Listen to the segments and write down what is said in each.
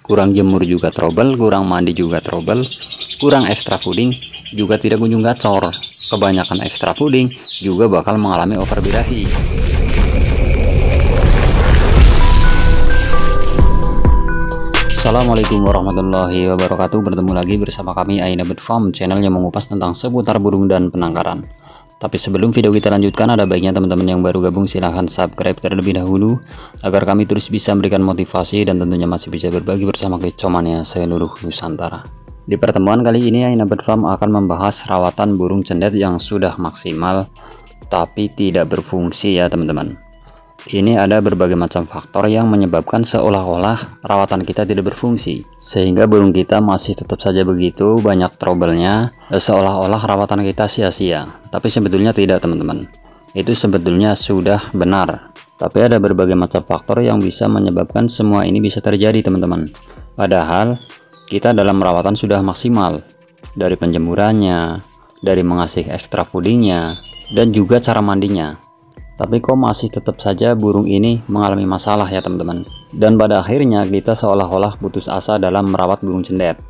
kurang jemur juga trouble, kurang mandi juga trouble, kurang ekstra fooding juga tidak kunjung gacor. Kebanyakan ekstra fooding juga bakal mengalami over birahi. Assalamualaikum warahmatullahi wabarakatuh. Bertemu lagi bersama kami Aina Bird Farm, channel yang mengupas tentang seputar burung dan penangkaran. Tapi sebelum video kita lanjutkan, ada baiknya teman-teman yang baru gabung silahkan subscribe terlebih dahulu agar kami terus bisa memberikan motivasi dan tentunya masih bisa berbagi bersama kecomannya seluruh Nusantara. Di pertemuan kali ini Aina Bird Farm akan membahas rawatan burung cendet yang sudah maksimal tapi tidak berfungsi ya teman-teman. Ini ada berbagai macam faktor yang menyebabkan seolah-olah rawatan kita tidak berfungsi, sehingga burung kita masih tetap saja begitu banyak trouble-nya, seolah-olah rawatan kita sia-sia. Tapi sebetulnya tidak teman-teman, itu sebetulnya sudah benar. Tapi ada berbagai macam faktor yang bisa menyebabkan semua ini bisa terjadi teman-teman. Padahal kita dalam rawatan sudah maksimal, dari penjemurannya, dari mengasih ekstra foodingnya, dan juga cara mandinya. Tapi kok masih tetap saja burung ini mengalami masalah ya teman-teman. Dan pada akhirnya kita seolah-olah putus asa dalam merawat burung cendet.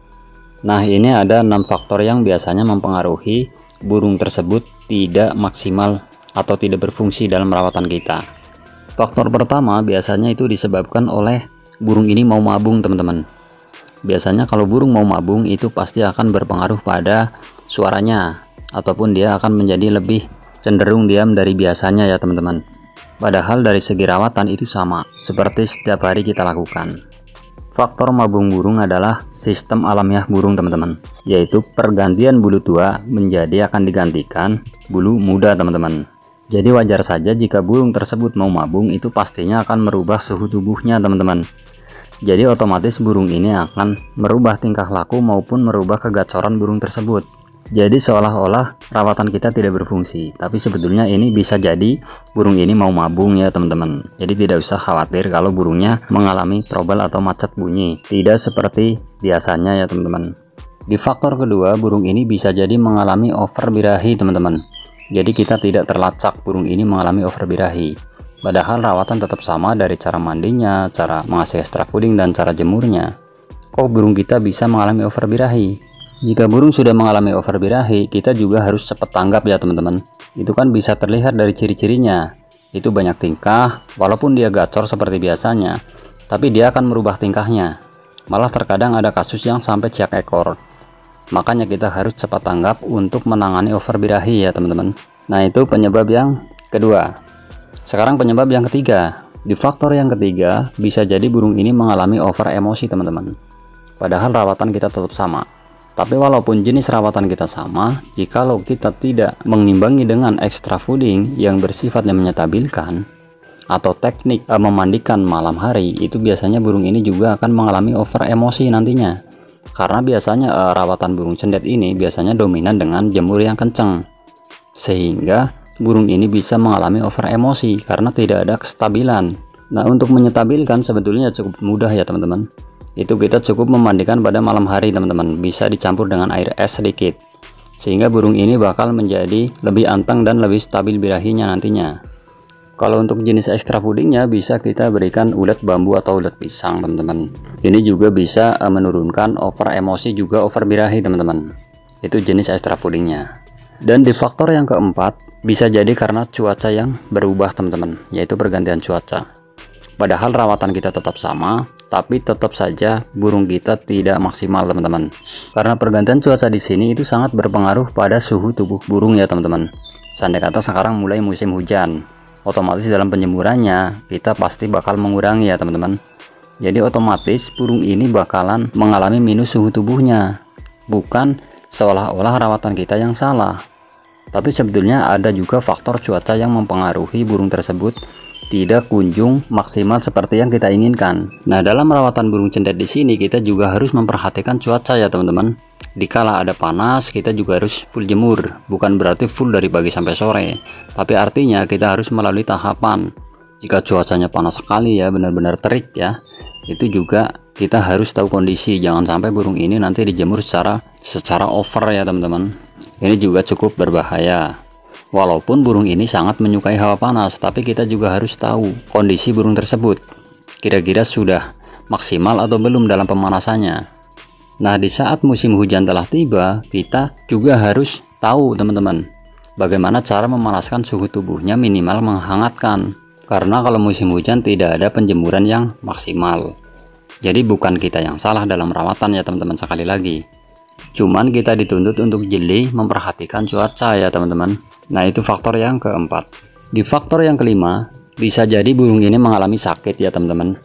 Nah, ini ada 6 faktor yang biasanya mempengaruhi burung tersebut tidak maksimal atau tidak berfungsi dalam merawatan kita. Faktor pertama biasanya itu disebabkan oleh burung ini mau mabung teman-teman. Biasanya kalau burung mau mabung itu pasti akan berpengaruh pada suaranya, ataupun dia akan menjadi lebih cenderung diam dari biasanya ya teman-teman. Padahal dari segi rawatan itu sama seperti setiap hari kita lakukan. Faktor mabung burung adalah sistem alamiah burung teman-teman, yaitu pergantian bulu tua menjadi akan digantikan bulu muda teman-teman. Jadi wajar saja jika burung tersebut mau mabung, itu pastinya akan merubah suhu tubuhnya teman-teman. Jadi otomatis burung ini akan merubah tingkah laku maupun merubah kegacoran burung tersebut. Jadi seolah-olah rawatan kita tidak berfungsi, tapi sebetulnya ini bisa jadi burung ini mau mabung ya teman-teman. Jadi tidak usah khawatir kalau burungnya mengalami trouble atau macet bunyi, tidak seperti biasanya ya teman-teman. Di faktor kedua, burung ini bisa jadi mengalami over birahi teman-teman. Jadi kita tidak terlacak burung ini mengalami over birahi, padahal rawatan tetap sama dari cara mandinya, cara mengasih ekstra fooding, dan cara jemurnya. Kok burung kita bisa mengalami over birahi? Jika burung sudah mengalami over birahi, kita juga harus cepat tanggap ya teman-teman. Itu kan bisa terlihat dari ciri-cirinya. Itu banyak tingkah, walaupun dia gacor seperti biasanya, tapi dia akan merubah tingkahnya. Malah terkadang ada kasus yang sampai ciak ekor. Makanya kita harus cepat tanggap untuk menangani over birahi ya teman-teman. Nah, itu penyebab yang kedua. Sekarang penyebab yang ketiga. Di faktor yang ketiga, bisa jadi burung ini mengalami over emosi teman-teman. Padahal rawatan kita tetap sama. Tapi walaupun jenis rawatan kita sama, jikalau kita tidak mengimbangi dengan ekstra fooding yang bersifatnya menyetabilkan, atau teknik memandikan malam hari, itu biasanya burung ini juga akan mengalami over emosi nantinya. Karena biasanya rawatan burung cendet ini biasanya dominan dengan jemur yang kencang, sehingga burung ini bisa mengalami over emosi karena tidak ada kestabilan. Nah, untuk menyetabilkan sebetulnya cukup mudah ya teman-teman. Itu kita cukup memandikan pada malam hari teman-teman, bisa dicampur dengan air es sedikit, sehingga burung ini bakal menjadi lebih antang dan lebih stabil birahinya nantinya. Kalau untuk jenis ekstra foodingnya bisa kita berikan ulet bambu atau ulet pisang teman-teman. Ini juga bisa menurunkan over emosi juga over birahi teman-teman. Itu jenis ekstra foodingnya. Dan di faktor yang keempat, bisa jadi karena cuaca yang berubah teman-teman, yaitu pergantian cuaca. Padahal rawatan kita tetap sama, tapi tetap saja burung kita tidak maksimal teman-teman. Karena pergantian cuaca di sini itu sangat berpengaruh pada suhu tubuh burung ya teman-teman. Seandainya kata sekarang mulai musim hujan, otomatis dalam penjemurannya kita pasti bakal mengurangi ya teman-teman. Jadi otomatis burung ini bakalan mengalami minus suhu tubuhnya. Bukan seolah-olah rawatan kita yang salah, tapi sebetulnya ada juga faktor cuaca yang mempengaruhi burung tersebut tidak kunjung maksimal seperti yang kita inginkan. Nah, dalam merawatan burung cendet di sini kita juga harus memperhatikan cuaca ya teman-teman. Dikala ada panas, kita juga harus full jemur. Bukan berarti full dari pagi sampai sore, tapi artinya kita harus melalui tahapan. Jika cuacanya panas sekali ya, benar-benar terik ya, itu juga kita harus tahu kondisi. Jangan sampai burung ini nanti dijemur secara over ya teman-teman. Ini juga cukup berbahaya. Walaupun burung ini sangat menyukai hawa panas, tapi kita juga harus tahu kondisi burung tersebut. Kira-kira sudah maksimal atau belum dalam pemanasannya. Nah, di saat musim hujan telah tiba, kita juga harus tahu teman-teman, bagaimana cara memanaskan suhu tubuhnya minimal menghangatkan. Karena kalau musim hujan tidak ada penjemuran yang maksimal. Jadi bukan kita yang salah dalam rawatan ya teman-teman, sekali lagi. Cuman kita dituntut untuk jeli memperhatikan cuaca ya teman-teman. Nah, itu faktor yang keempat. Di faktor yang kelima, bisa jadi burung ini mengalami sakit ya teman-teman.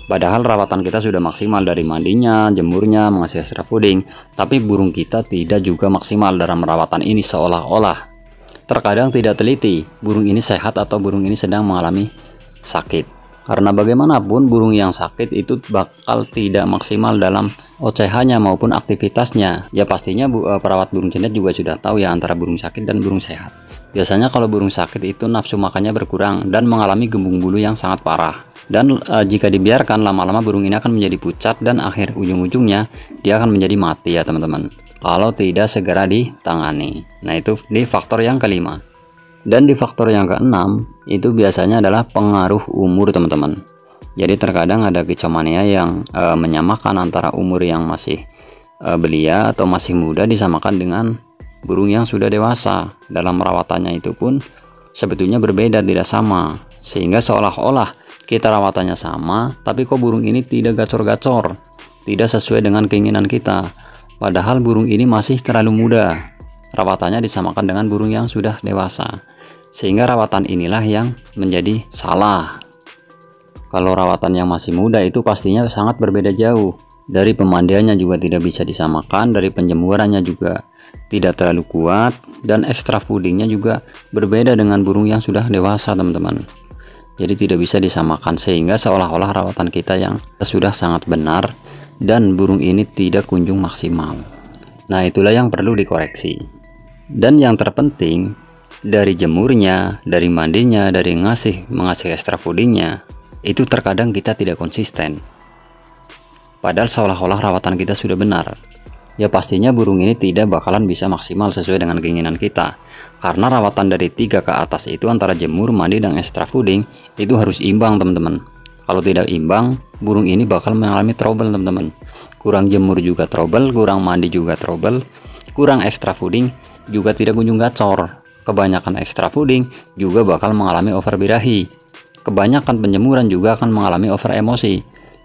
Padahal rawatan kita sudah maksimal dari mandinya, jemurnya, mengasih extra fooding, tapi burung kita tidak juga maksimal dalam merawatan ini, seolah-olah terkadang tidak teliti burung ini sehat atau burung ini sedang mengalami sakit. Karena bagaimanapun burung yang sakit itu bakal tidak maksimal dalam OCH-nya maupun aktivitasnya. Ya pastinya perawat burung cendet juga sudah tahu ya antara burung sakit dan burung sehat. Biasanya kalau burung sakit itu nafsu makannya berkurang dan mengalami gembung bulu yang sangat parah. Dan jika dibiarkan lama-lama burung ini akan menjadi pucat dan akhir ujung-ujungnya dia akan menjadi mati ya teman-teman, kalau tidak segera ditangani. Nah, itu di faktor yang kelima. Dan di faktor yang keenam itu biasanya adalah pengaruh umur teman-teman. Jadi terkadang ada kicomania yang menyamakan antara umur yang masih belia atau masih muda disamakan dengan burung yang sudah dewasa. Dalam perawatannya itu pun sebetulnya berbeda, tidak sama, sehingga seolah-olah kita rawatannya sama, tapi kok burung ini tidak gacor-gacor, tidak sesuai dengan keinginan kita. Padahal burung ini masih terlalu muda. Rawatannya disamakan dengan burung yang sudah dewasa. Sehingga rawatan inilah yang menjadi salah. Kalau rawatan yang masih muda itu pastinya sangat berbeda jauh. Dari pemandiannya juga tidak bisa disamakan, dari penjemurannya juga tidak terlalu kuat, dan extra foodingnya juga berbeda dengan burung yang sudah dewasa teman-teman. Jadi tidak bisa disamakan, sehingga seolah-olah rawatan kita yang sudah sangat benar dan burung ini tidak kunjung maksimal. Nah, itulah yang perlu dikoreksi. Dan yang terpenting, dari jemurnya, dari mandinya, dari mengasih extra foodingnya, itu terkadang kita tidak konsisten. Padahal seolah-olah rawatan kita sudah benar. Ya pastinya burung ini tidak bakalan bisa maksimal sesuai dengan keinginan kita. Karena rawatan dari 3 ke atas itu antara jemur, mandi, dan extra fooding itu harus imbang teman-teman. Kalau tidak imbang, burung ini bakal mengalami trouble teman-teman. Kurang jemur juga trouble, kurang mandi juga trouble, kurang extra fooding juga tidak kunjung gacor. Kebanyakan extra fooding juga bakal mengalami over birahi. Kebanyakan penjemuran juga akan mengalami over emosi.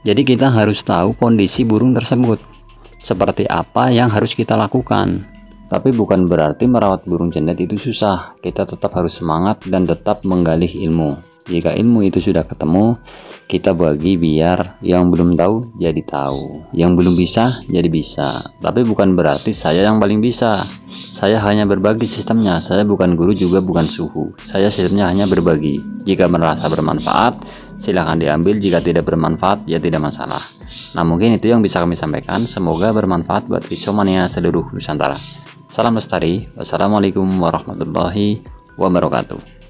Jadi kita harus tahu kondisi burung tersebut, seperti apa yang harus kita lakukan. Tapi bukan berarti merawat burung cendet itu susah. Kita tetap harus semangat dan tetap menggali ilmu. Jika ilmu itu sudah ketemu, kita bagi biar yang belum tahu jadi tahu, yang belum bisa jadi bisa. Tapi bukan berarti saya yang paling bisa. Saya hanya berbagi sistemnya. Saya bukan guru juga bukan suhu. Saya sistemnya hanya berbagi. Jika merasa bermanfaat, silahkan diambil. Jika tidak bermanfaat, ya tidak masalah. Nah, mungkin itu yang bisa kami sampaikan. Semoga bermanfaat buat Kicomania seluruh Nusantara. Salam lestari. Wassalamualaikum warahmatullahi wabarakatuh.